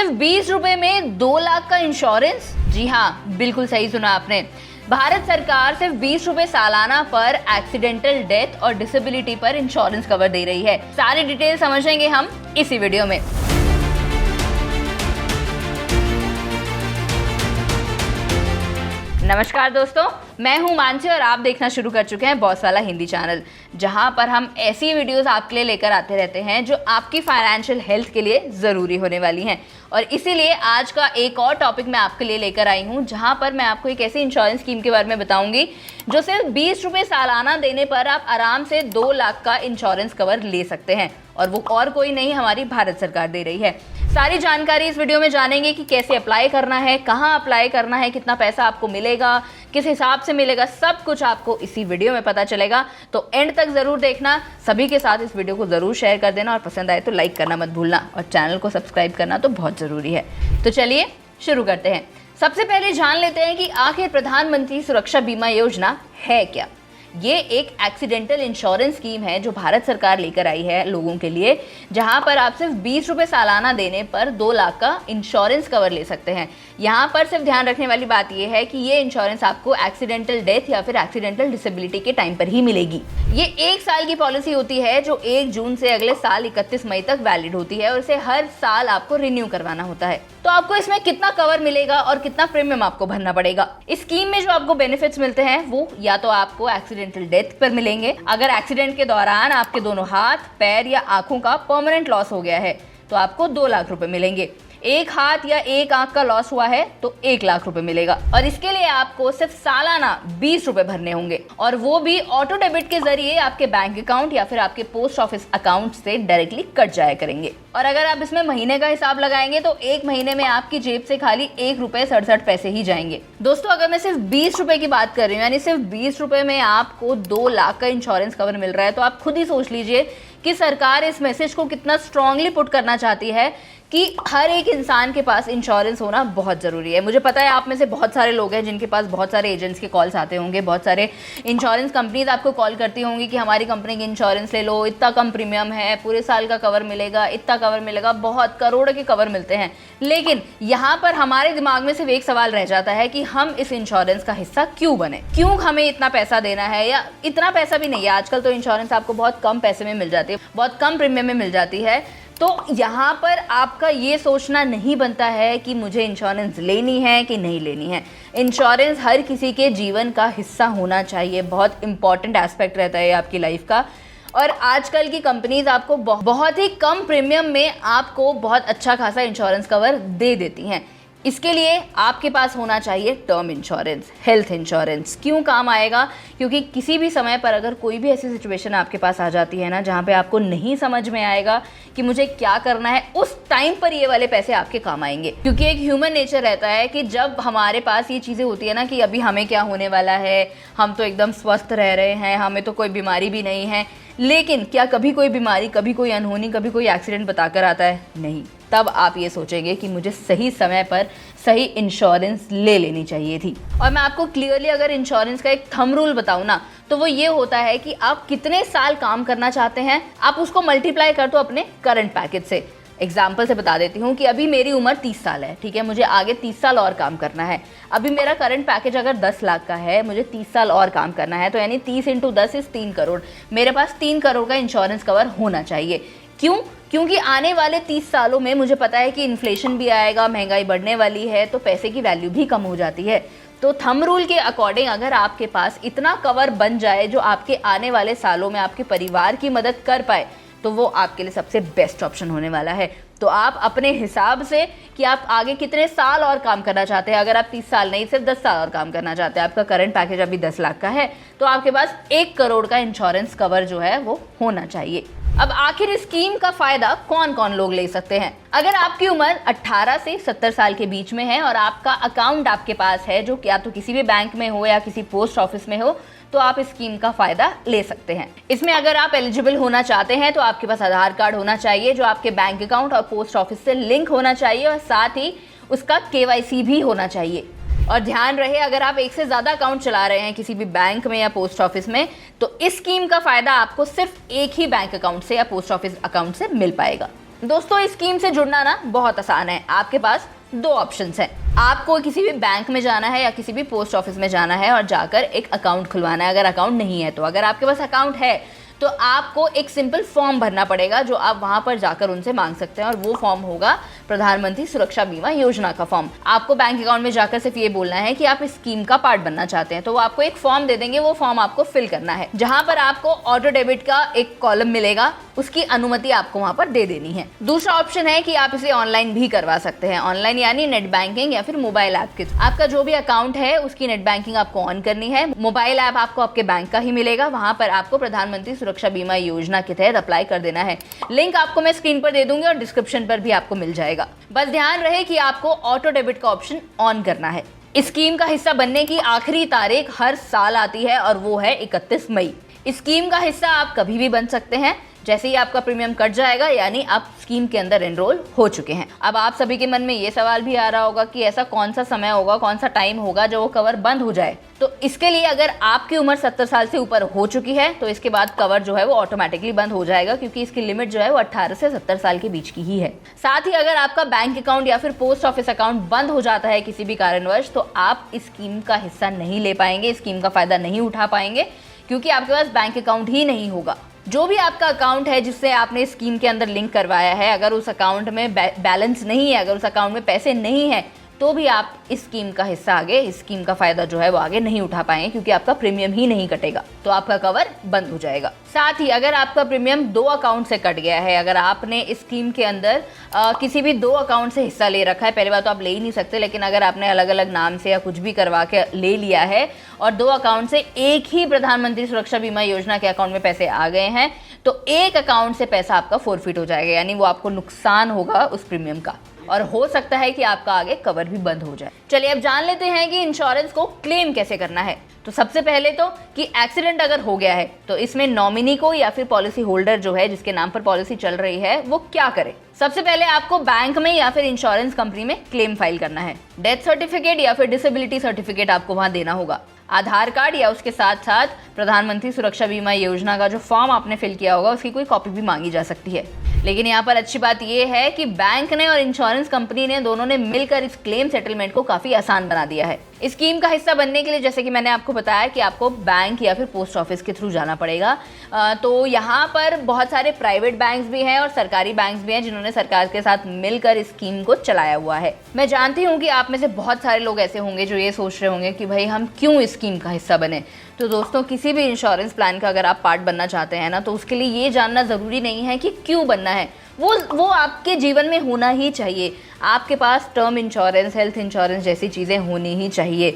सिर्फ 20 रुपए में 2 लाख का इंश्योरेंस। जी हाँ, बिल्कुल सही सुना आपने। भारत सरकार सिर्फ 20 रुपए सालाना पर एक्सीडेंटल डेथ और डिसेबिलिटी पर इंश्योरेंस कवर दे रही है। सारी डिटेल समझेंगे हम इसी वीडियो में। नमस्कार दोस्तों, मैं हूं मानसी और आप देखना शुरू कर चुके हैं बॉस वाला हिंदी चैनल, जहां पर हम ऐसी वीडियोस आपके लिए लेकर आते रहते हैं जो आपकी फाइनेंशियल हेल्थ के लिए ज़रूरी होने वाली हैं। और इसीलिए आज का एक और टॉपिक मैं आपके लिए लेकर आई हूं, जहां पर मैं आपको एक ऐसी इंश्योरेंस स्कीम के बारे में बताऊंगी जो सिर्फ 20 रुपये सालाना देने पर आप आराम से 2 लाख का इंश्योरेंस कवर ले सकते हैं, और वो और कोई नहीं, हमारी भारत सरकार दे रही है। सारी जानकारी इस वीडियो में जानेंगे कि कैसे अप्लाई करना है, कहाँ अप्लाई करना है, कितना पैसा आपको मिलेगा, किस हिसाब से मिलेगा, सब कुछ आपको इसी वीडियो में पता चलेगा। तो एंड तक ज़रूर देखना, सभी के साथ इस वीडियो को ज़रूर शेयर कर देना और पसंद आए तो लाइक करना मत भूलना, और चैनल को सब्सक्राइब करना तो बहुत ज़रूरी है। तो चलिए शुरू करते हैं। सबसे पहले जान लेते हैं कि आखिर प्रधानमंत्री सुरक्षा बीमा योजना है क्या। ये एक एक्सीडेंटल इंश्योरेंस स्कीम है जो भारत सरकार लेकर आई है लोगों के लिए, जहां पर आप सिर्फ 20 रुपये सालाना देने पर 2 लाख का इंश्योरेंस कवर ले सकते हैं। यहां पर सिर्फ ध्यान रखने वाली बात यह है कि ये इंश्योरेंस आपको एक्सीडेंटल डेथ या फिर एक्सीडेंटल डिसेबिलिटी के टाइम पर ही मिलेगी। ये 1 साल की पॉलिसी होती है जो 1 जून से अगले साल 31 मई तक वैलिड होती है, और इसे हर साल आपको रिन्यू करवाना होता है। तो आपको इसमें कितना कवर मिलेगा और कितना प्रीमियम आपको भरना पड़ेगा। इस स्कीम में जो आपको बेनिफिट्स मिलते हैं वो या तो आपको एक्सीडेंटल डेथ पर मिलेंगे। अगर एक्सीडेंट के दौरान आपके दोनों हाथ, पैर या आंखों का परमानेंट लॉस हो गया है तो आपको 2 लाख रुपए मिलेंगे। एक हाथ या एक आंख का लॉस हुआ है तो 1 लाख रुपए मिलेगा, और इसके लिए आपको सिर्फ सालाना 20 रुपए भरने होंगे, और वो भी ऑटो डेबिट के जरिए आपके बैंक अकाउंट या फिर आपके पोस्ट ऑफिस अकाउंट से डायरेक्टली कट जाया करेंगे। और अगर आप इसमें महीने का हिसाब लगाएंगे तो 1 महीने में आपकी जेब से खाली 1 रुपए 67 पैसे ही जाएंगे। दोस्तों, अगर मैं सिर्फ 20 रुपए की बात कर रही हूँ, यानी सिर्फ 20 रुपए में आपको 2 लाख का इंश्योरेंस कवर मिल रहा है, तो आप खुद ही सोच लीजिए कि सरकार इस मैसेज को कितना स्ट्रांगली पुट करना चाहती है कि हर एक इंसान के पास इंश्योरेंस होना बहुत ज़रूरी है। मुझे पता है आप में से बहुत सारे लोग हैं जिनके पास बहुत सारे एजेंट्स के कॉल्स आते होंगे, बहुत सारे इंश्योरेंस कंपनीज आपको कॉल करती होंगी कि हमारी कंपनी की इंश्योरेंस ले लो, इतना कम प्रीमियम है, पूरे साल का कवर मिलेगा, इतना कवर मिलेगा, बहुत करोड़ों के कवर मिलते हैं। लेकिन यहाँ पर हमारे दिमाग में सिर्फ एक सवाल रह जाता है कि हम इस इंश्योरेंस का हिस्सा क्यों बने, क्यों हमें इतना पैसा देना है, या इतना पैसा भी नहीं है। आजकल तो इंश्योरेंस आपको बहुत कम पैसे में मिल जाती है, बहुत कम प्रीमियम में मिल जाती है। तो यहाँ पर आपका ये सोचना नहीं बनता है कि मुझे इंश्योरेंस लेनी है कि नहीं लेनी है। इंश्योरेंस हर किसी के जीवन का हिस्सा होना चाहिए, बहुत इंपॉर्टेंट एस्पेक्ट रहता है आपकी लाइफ का। और आजकल की कंपनीज आपको बहुत ही कम प्रीमियम में आपको बहुत अच्छा खासा इंश्योरेंस कवर दे देती हैं। इसके लिए आपके पास होना चाहिए टर्म इंश्योरेंस, हेल्थ इंश्योरेंस। क्यों काम आएगा? क्योंकि किसी भी समय पर अगर कोई भी ऐसी सिचुएशन आपके पास आ जाती है ना, जहाँ पे आपको नहीं समझ में आएगा कि मुझे क्या करना है, उस टाइम पर ये वाले पैसे आपके काम आएंगे। क्योंकि एक ह्यूमन नेचर रहता है कि जब हमारे पास ये चीज़ें होती है ना कि अभी हमें क्या होने वाला है, हम तो एकदम स्वस्थ रह रहे हैं, हमें तो कोई बीमारी भी नहीं है, लेकिन क्या कभी कोई बीमारी, कभी कोई अनहोनी, कभी कोई एक्सीडेंट बताकर आता है? नहीं। तब आप ये सोचेंगे कि मुझे सही समय पर सही इंश्योरेंस ले लेनी चाहिए थी। और मैं आपको क्लियरली अगर इंश्योरेंस का एक थंब रूल बताऊँ ना, तो वो ये होता है कि आप कितने साल काम करना चाहते हैं, आप उसको मल्टीप्लाई कर दो अपने करंट पैकेज से। एग्जाम्पल से बता देती हूँ कि अभी मेरी उम्र 30 साल है, ठीक है, मुझे आगे 30 साल और काम करना है। अभी मेरा करंट पैकेज अगर 10 लाख का है, मुझे 30 साल और काम करना है, तो यानी 30 × 10 = 3 करोड़। मेरे पास 3 करोड़ का इंश्योरेंस कवर होना चाहिए। क्यों? क्योंकि आने वाले 30 सालों में मुझे पता है कि इन्फ्लेशन भी आएगा, महंगाई बढ़ने वाली है, तो पैसे की वैल्यू भी कम हो जाती है। तो थंब रूल के अकॉर्डिंग अगर आपके पास इतना कवर बन जाए जो आपके आने वाले सालों में आपके परिवार की मदद कर पाए, तो वो आपके लिए सबसे बेस्ट ऑप्शन होने वाला है। तो आप अपने हिसाब से कि आप आगे कितने साल और काम करना चाहते हैं, अगर आप 30 साल नहीं सिर्फ 10 साल और काम करना चाहते हैं, आपका करंट पैकेज अभी 10 लाख का है, तो आपके पास 1 करोड़ का इंश्योरेंस कवर जो है वो होना चाहिए। अब आखिर इस स्कीम का फायदा कौन कौन लोग ले सकते हैं? अगर आपकी उम्र 18 से 70 साल के बीच में है और आपका अकाउंट आपके पास है जो या तो किसी भी बैंक में हो या किसी पोस्ट ऑफिस में हो, तो आप इस स्कीम का फायदा ले सकते हैं। इसमें अगर आप एलिजिबल होना चाहते हैं तो आपके पास आधार कार्ड होना चाहिए जो आपके बैंक अकाउंट और पोस्ट ऑफिस से लिंक होना चाहिए, और साथ ही उसका KYC भी होना चाहिए। और ध्यान रहे, अगर आप एक से ज़्यादा अकाउंट चला रहे हैं किसी भी बैंक में या पोस्ट ऑफिस में, तो इस स्कीम का फायदा आपको सिर्फ एक ही बैंक अकाउंट से या पोस्ट ऑफिस अकाउंट से मिल पाएगा। दोस्तों इस स्कीम से जुड़ना ना बहुत आसान है। आपके पास दो ऑप्शंस हैं। आपको किसी भी बैंक में जाना है या किसी भी पोस्ट ऑफिस में जाना है और जाकर एक अकाउंट खुलवाना है। अगर अकाउंट नहीं है तो, अगर आपके पास अकाउंट है तो आपको एक सिंपल फॉर्म भरना पड़ेगा जो आप वहां पर जाकर उनसे मांग सकते हैं, और वो फॉर्म होगा प्रधानमंत्री सुरक्षा बीमा योजना का फॉर्म। आपको बैंक अकाउंट में जाकर सिर्फ ये बोलना है कि आप इस स्कीम का पार्ट बनना चाहते हैं, तो वो आपको एक फॉर्म दे देंगे। वो फॉर्म आपको फिल करना है, जहां पर आपको ऑटो डेबिट का एक कॉलम मिलेगा, उसकी अनुमति आपको वहां पर दे देनी है। दूसरा ऑप्शन है कि आप इसे ऑनलाइन भी करवा सकते हैं। ऑनलाइन यानी नेट बैंकिंग या फिर मोबाइल ऐप के। आपका जो भी अकाउंट है उसकी नेट बैंकिंग आपको ऑन करनी है। मोबाइल ऐप आपको आपके बैंक का ही मिलेगा, वहां पर आपको प्रधानमंत्री सुरक्षा बीमा योजना के तहत अप्लाई कर देना है। लिंक आपको मैं स्क्रीन पर दे दूंगी और डिस्क्रिप्शन पर भी आपको मिल जाएगा। बस ध्यान रहे कि आपको ऑटो डेबिट का ऑप्शन ऑन करना है। इस स्कीम का हिस्सा बनने की आखिरी तारीख हर साल आती है और वो है 31 मई। इस स्कीम का हिस्सा आप कभी भी बन सकते हैं, जैसे ही आपका प्रीमियम कट जाएगा, यानी आप स्कीम के अंदर एनरोल हो चुके हैं। अब आप सभी के मन में ये सवाल भी आ रहा होगा कि ऐसा कौन सा समय होगा, कौन सा टाइम होगा जो वो कवर बंद हो जाए। तो इसके लिए अगर आपकी उम्र 70 साल से ऊपर हो चुकी है तो इसके बाद कवर जो है वो ऑटोमेटिकली बंद हो जाएगा, क्योंकि इसकी लिमिट जो है वो 18 से 70 साल के बीच की ही है। साथ ही अगर आपका बैंक अकाउंट या फिर पोस्ट ऑफिस अकाउंट बंद हो जाता है किसी भी कारणवश, तो आप इस स्कीम का हिस्सा नहीं ले पाएंगे, स्कीम का फायदा नहीं उठा पाएंगे, क्योंकि आपके पास बैंक अकाउंट ही नहीं होगा। जो भी आपका अकाउंट है जिससे आपने स्कीम के अंदर लिंक करवाया है, अगर उस अकाउंट में बैलेंस नहीं है, अगर उस अकाउंट में पैसे नहीं है, तो भी आप इस स्कीम का हिस्सा आगे, इस स्कीम का फायदा जो है वो आगे नहीं उठा पाएंगे, क्योंकि आपका प्रीमियम ही नहीं कटेगा, तो आपका कवर बंद हो जाएगा। साथ ही अगर आपका प्रीमियम 2 अकाउंट से कट गया है, अगर आपने इस स्कीम के अंदर किसी भी 2 अकाउंट से हिस्सा ले रखा है, पहली बात तो आप ले ही नहीं सकते, लेकिन अगर आपने अलग अलग नाम से या कुछ भी करवा के ले लिया है और 2 अकाउंट से एक ही प्रधानमंत्री सुरक्षा बीमा योजना के अकाउंट में पैसे आ गए हैं, तो एक अकाउंट से पैसा आपका फोरफिट हो जाएगा, यानी वो आपको नुकसान होगा उस प्रीमियम का, और हो सकता है कि आपका आगे कवर भी बंद हो जाए। चलिए अब जान लेते हैं कि इंश्योरेंस को क्लेम कैसे करना है। तो सबसे पहले तो कि एक्सीडेंट अगर हो गया है तो इसमें नॉमिनी को या फिर पॉलिसी होल्डर जो है जिसके नाम पर पॉलिसी चल रही है वो क्या करे। सबसे पहले आपको बैंक में या फिर इंश्योरेंस कंपनी में क्लेम फाइल करना है। डेथ सर्टिफिकेट या फिर डिसेबिलिटी सर्टिफिकेट आपको वहां देना होगा। आधार कार्ड या उसके साथ साथ प्रधानमंत्री सुरक्षा बीमा योजना का जो फॉर्म आपने फिल किया होगा उसकी कोई कॉपी भी मांगी जा सकती है। लेकिन यहाँ पर अच्छी बात यह है कि बैंक ने और इंश्योरेंस कंपनी ने दोनों ने मिलकर इस क्लेम सेटलमेंट को काफी आसान बना दिया है। इस स्कीम का हिस्सा बनने के लिए जैसे कि मैंने आपको बताया कि आपको बैंक या फिर पोस्ट ऑफिस के थ्रू जाना पड़ेगा। तो यहाँ पर बहुत सारे प्राइवेट बैंक्स भी हैं और सरकारी बैंक्स भी हैं जिन्होंने सरकार के साथ मिलकर इस स्कीम को चलाया हुआ है। मैं जानती हूँ कि आप में से बहुत सारे लोग ऐसे होंगे जो ये सोच रहे होंगे कि भाई हम क्यों इस स्कीम का हिस्सा बने। तो दोस्तों किसी भी इंश्योरेंस प्लान का अगर आप पार्ट बनना चाहते हैं ना, तो उसके लिए ये जानना ज़रूरी नहीं है कि क्यों बनना है, वो आपके जीवन में होना ही चाहिए। आपके पास टर्म इंश्योरेंस, हेल्थ इंश्योरेंस जैसी चीज़ें होनी ही चाहिए।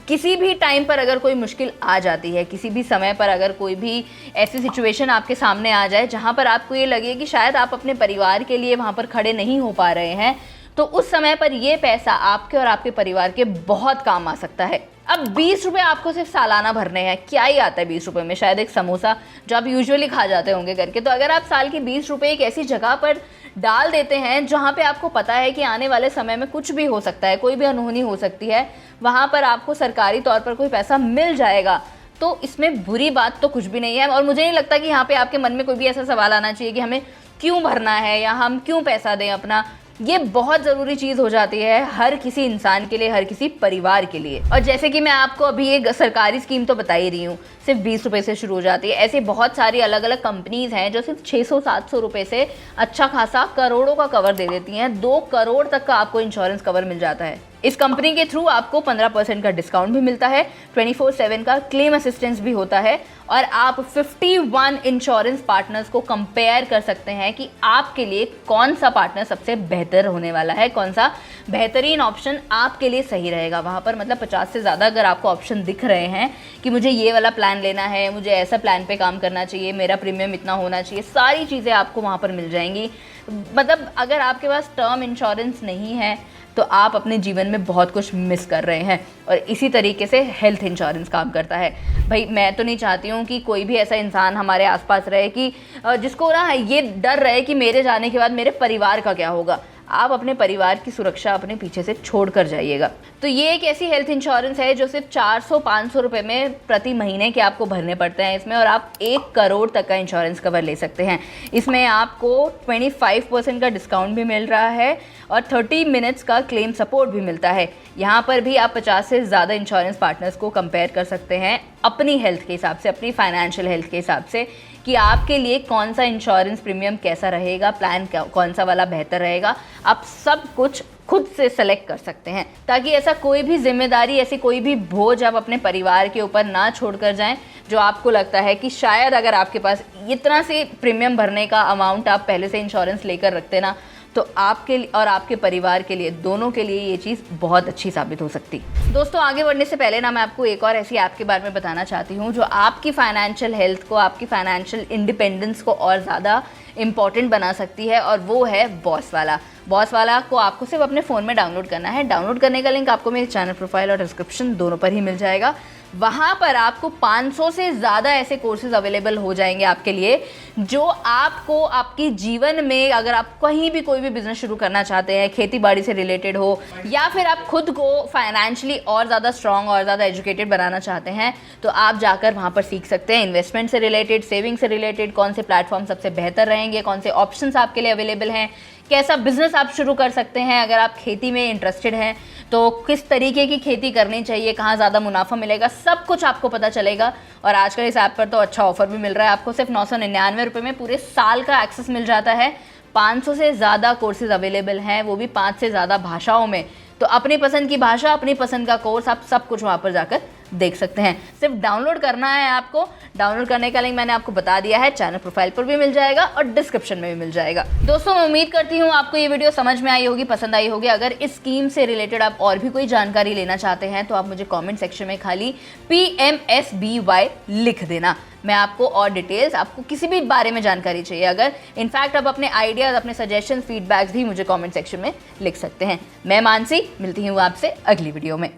किसी भी टाइम पर अगर कोई मुश्किल आ जाती है, किसी भी समय पर अगर कोई भी ऐसी सिचुएशन आपके सामने आ जाए जहाँ पर आपको ये लगे कि शायद आप अपने परिवार के लिए वहाँ पर खड़े नहीं हो पा रहे हैं, तो उस समय पर ये पैसा आपके और आपके परिवार के बहुत काम आ सकता है। अब 20 रुपये आपको सिर्फ सालाना भरने हैं। क्या ही आता है 20 रुपये में, शायद एक समोसा जो आप यूजुअली खा जाते होंगे करके। तो अगर आप साल के 20 रुपये एक ऐसी जगह पर डाल देते हैं जहाँ पे आपको पता है कि आने वाले समय में कुछ भी हो सकता है, कोई भी अनहोनी हो सकती है, वहाँ पर आपको सरकारी तौर पर कोई पैसा मिल जाएगा, तो इसमें बुरी बात तो कुछ भी नहीं है। और मुझे नहीं लगता कि यहाँ पे आपके मन में कोई भी ऐसा सवाल आना चाहिए कि हमें क्यों भरना है या हम क्यों पैसा दें अपना। ये बहुत ज़रूरी चीज़ हो जाती है हर किसी इंसान के लिए, हर किसी परिवार के लिए। और जैसे कि मैं आपको अभी एक सरकारी स्कीम तो बता ही रही हूँ, सिर्फ 20 रुपये से शुरू हो जाती है। ऐसे बहुत सारी अलग अलग कंपनीज़ हैं जो सिर्फ 600-700 रुपये से अच्छा खासा करोड़ों का कवर दे देती हैं। 2 करोड़ तक का आपको इंश्योरेंस कवर मिल जाता है। इस कंपनी के थ्रू आपको 15% का डिस्काउंट भी मिलता है, 24/7 का क्लेम असिस्टेंस भी होता है, और आप 51 इंश्योरेंस पार्टनर्स को कंपेयर कर सकते हैं कि आपके लिए कौन सा पार्टनर सबसे बेहतर होने वाला है, कौन सा बेहतरीन ऑप्शन आपके लिए सही रहेगा। वहाँ पर मतलब 50 से ज़्यादा अगर आपको ऑप्शन दिख रहे हैं कि मुझे ये वाला प्लान लेना है, मुझे ऐसा प्लान पे काम करना चाहिए, मेरा प्रीमियम इतना होना चाहिए, सारी चीज़ें आपको वहाँ पर मिल जाएंगी। मतलब अगर आपके पास टर्म इंश्योरेंस नहीं है तो आप अपने जीवन में बहुत कुछ मिस कर रहे हैं। और इसी तरीके से हेल्थ इंश्योरेंस काम करता है। भाई मैं तो नहीं चाहती हूँ कि कोई भी ऐसा इंसान हमारे आसपास रहे कि जिसको ना ये डर रहे कि मेरे जाने के बाद मेरे परिवार का क्या होगा। आप अपने परिवार की सुरक्षा अपने पीछे से छोड़ कर जाइएगा। तो ये एक ऐसी हेल्थ इंश्योरेंस है जो सिर्फ 400-500 रुपये में प्रति महीने के आपको भरने पड़ते हैं इसमें, और आप 1 करोड़ तक का इंश्योरेंस कवर ले सकते हैं। इसमें आपको 25% का डिस्काउंट भी मिल रहा है और 30 मिनट्स का क्लेम सपोर्ट भी मिलता है। यहाँ पर भी आप 50 से ज़्यादा इंश्योरेंस पार्टनर्स को कंपेयर कर सकते हैं अपनी हेल्थ के हिसाब से, अपनी फाइनेंशियल हेल्थ के हिसाब से, कि आपके लिए कौन सा इंश्योरेंस प्रीमियम कैसा रहेगा, प्लान कौन सा वाला बेहतर रहेगा। आप सब कुछ खुद से सेलेक्ट कर सकते हैं, ताकि ऐसा कोई भी जिम्मेदारी, ऐसी कोई भी बोझ आप अपने परिवार के ऊपर ना छोड़ कर जाएं जो आपको लगता है कि शायद अगर आपके पास इतना से प्रीमियम भरने का अमाउंट आप पहले से इंश्योरेंस लेकर रखते ना, तो आपके और आपके परिवार के लिए, दोनों के लिए ये चीज़ बहुत अच्छी साबित हो सकती। दोस्तों, आगे बढ़ने से पहले ना मैं आपको एक और ऐसी ऐप के बारे में बताना चाहती हूँ जो आपकी फाइनेंशियल हेल्थ को, आपकी फाइनेंशियल इंडिपेंडेंस को और ज़्यादा इम्पॉर्टेंट बना सकती है, और वो है बॉस वाला। बॉस वाला को आपको सिर्फ अपने फ़ोन में डाउनलोड करना है। डाउनलोड करने का लिंक आपको मेरे चैनल प्रोफाइल और डिस्क्रिप्शन दोनों पर ही मिल जाएगा। वहाँ पर आपको 500 से ज़्यादा ऐसे कोर्सेज अवेलेबल हो जाएंगे आपके लिए, जो आपको आपकी जीवन में, अगर आप कहीं भी कोई भी बिजनेस शुरू करना चाहते हैं, खेती बाड़ी से रिलेटेड हो, या फिर आप खुद को फाइनेंशियली और ज़्यादा स्ट्रांग और ज़्यादा एजुकेटेड बनाना चाहते हैं, तो आप जाकर वहाँ पर सीख सकते हैं। इन्वेस्टमेंट से रिलेटेड, सेविंग से रिलेटेड, कौन से प्लेटफॉर्म सबसे बेहतर रहेंगे, कौन से ऑप्शंस आपके लिए अवेलेबल हैं, कैसा बिजनेस आप शुरू कर सकते हैं, अगर आप खेती में इंटरेस्टेड हैं तो किस तरीके की खेती करनी चाहिए, कहाँ ज़्यादा मुनाफा मिलेगा, सब कुछ आपको पता चलेगा। और आजकल इस ऐप पर तो अच्छा ऑफर भी मिल रहा है, आपको सिर्फ 999 रुपये में पूरे साल का एक्सेस मिल जाता है। 500 से ज़्यादा कोर्सेज अवेलेबल हैं, वो भी 5 से ज़्यादा भाषाओं में। तो अपनी पसंद की भाषा, अपनी पसंद का कोर्स, आप सब कुछ वहाँ पर जाकर देख सकते हैं। सिर्फ डाउनलोड करना है आपको। डाउनलोड करने का लिंक मैंने आपको बता दिया है, चैनल प्रोफाइल पर भी मिल जाएगा और डिस्क्रिप्शन में भी मिल जाएगा। दोस्तों, मैं उम्मीद करती हूँ आपको ये वीडियो समझ में आई होगी, पसंद आई होगी। अगर इस स्कीम से रिलेटेड आप और भी कोई जानकारी लेना चाहते हैं तो आप मुझे कॉमेंट सेक्शन में खाली PMSBY लिख देना। मैं आपको और डिटेल्स, आपको किसी भी बारे में जानकारी चाहिए अगर, इनफैक्ट आप अपने आइडियाज़, अपने सजेशन, फीडबैक्स भी मुझे कमेंट सेक्शन में लिख सकते हैं। मैं मानसी, मिलती हूँ आपसे अगली वीडियो में।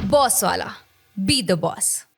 बॉस वाला, बी द बॉस।